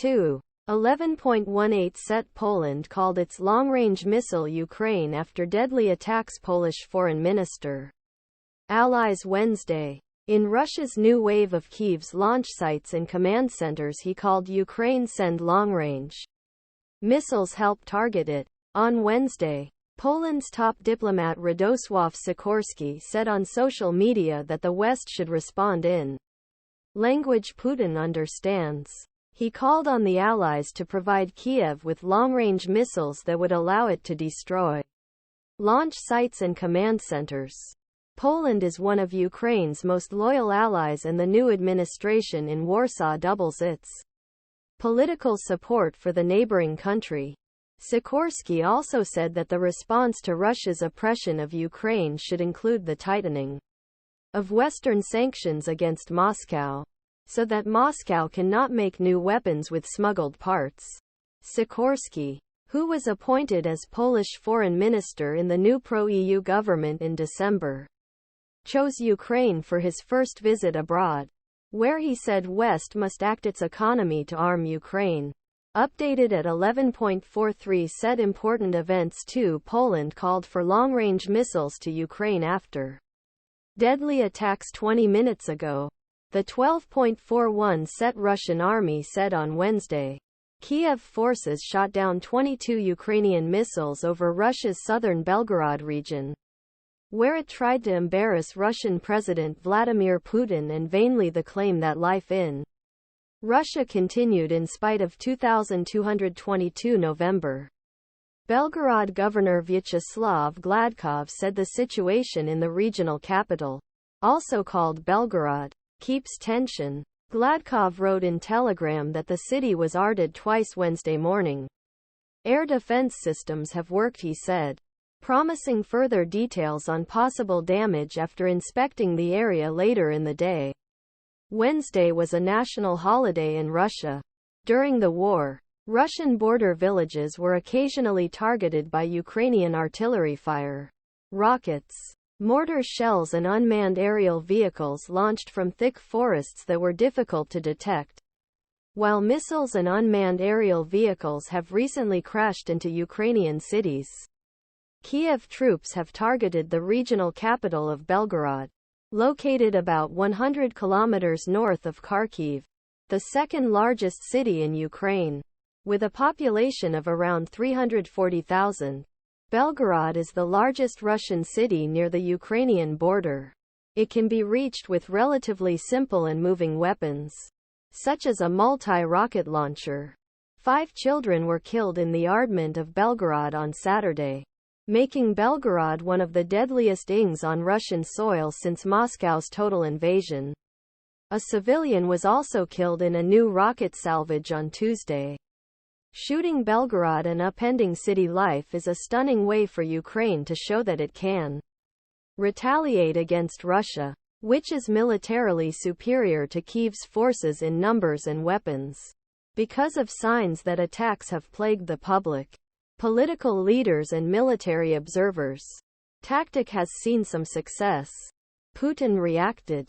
Tu-11.18 set Poland called its long-range missile Ukraine after deadly attacks. Polish Foreign Minister. Allies Wednesday. In Russia's new wave of Kyiv's launch sites and command centers he called Ukraine send long-range missiles help target it. On Wednesday, Poland's top diplomat Radosław Sikorski said on social media that the West should respond in language Putin understands. He called on the Allies to provide Kiev with long-range missiles that would allow it to destroy launch sites and command centers. Poland is one of Ukraine's most loyal allies, and the new administration in Warsaw doubles its political support for the neighboring country. Sikorski also said that the response to Russia's oppression of Ukraine should include the tightening of Western sanctions against Moscow, so that Moscow cannot make new weapons with smuggled parts. Sikorski, who was appointed as Polish foreign minister in the new pro-EU government in December, chose Ukraine for his first visit abroad, where he said West must act its economy to arm Ukraine. Updated at 11.43 said important events too. Poland called for long-range missiles to Ukraine after deadly attacks 20 minutes ago. The 12.41 set Russian army said on Wednesday. Kiev forces shot down 22 Ukrainian missiles over Russia's southern Belgorod region, where it tried to embarrass Russian President Vladimir Putin, and vainly the claim that life in Russia continued in spite of 2,222 November. Belgorod Governor Vyacheslav Gladkov said the situation in the regional capital, also called Belgorod, keeps tension. Gladkov wrote in Telegram that the city was artillered twice Wednesday morning. Air defense systems have worked, he said, promising further details on possible damage after inspecting the area later in the day. Wednesday was a national holiday in Russia. During the war, Russian border villages were occasionally targeted by Ukrainian artillery fire. Rockets, mortar shells and unmanned aerial vehicles launched from thick forests that were difficult to detect, while missiles and unmanned aerial vehicles have recently crashed into Ukrainian cities. Kiev troops have targeted the regional capital of Belgorod, located about 100 kilometers north of Kharkiv, the second largest city in Ukraine, with a population of around 340,000. Belgorod is the largest Russian city near the Ukrainian border. It can be reached with relatively simple and moving weapons, such as a multi-rocket launcher. 5 children were killed in the bombardment of Belgorod on Saturday, making Belgorod one of the deadliest ings on Russian soil since Moscow's total invasion. A civilian was also killed in a new rocket salvage on Tuesday. Shooting Belgorod and upending city life is a stunning way for Ukraine to show that it can retaliate against Russia, which is militarily superior to Kyiv's forces in numbers and weapons. Because of signs that attacks have plagued the public, political leaders and military observers, tactic has seen some success. Putin reacted.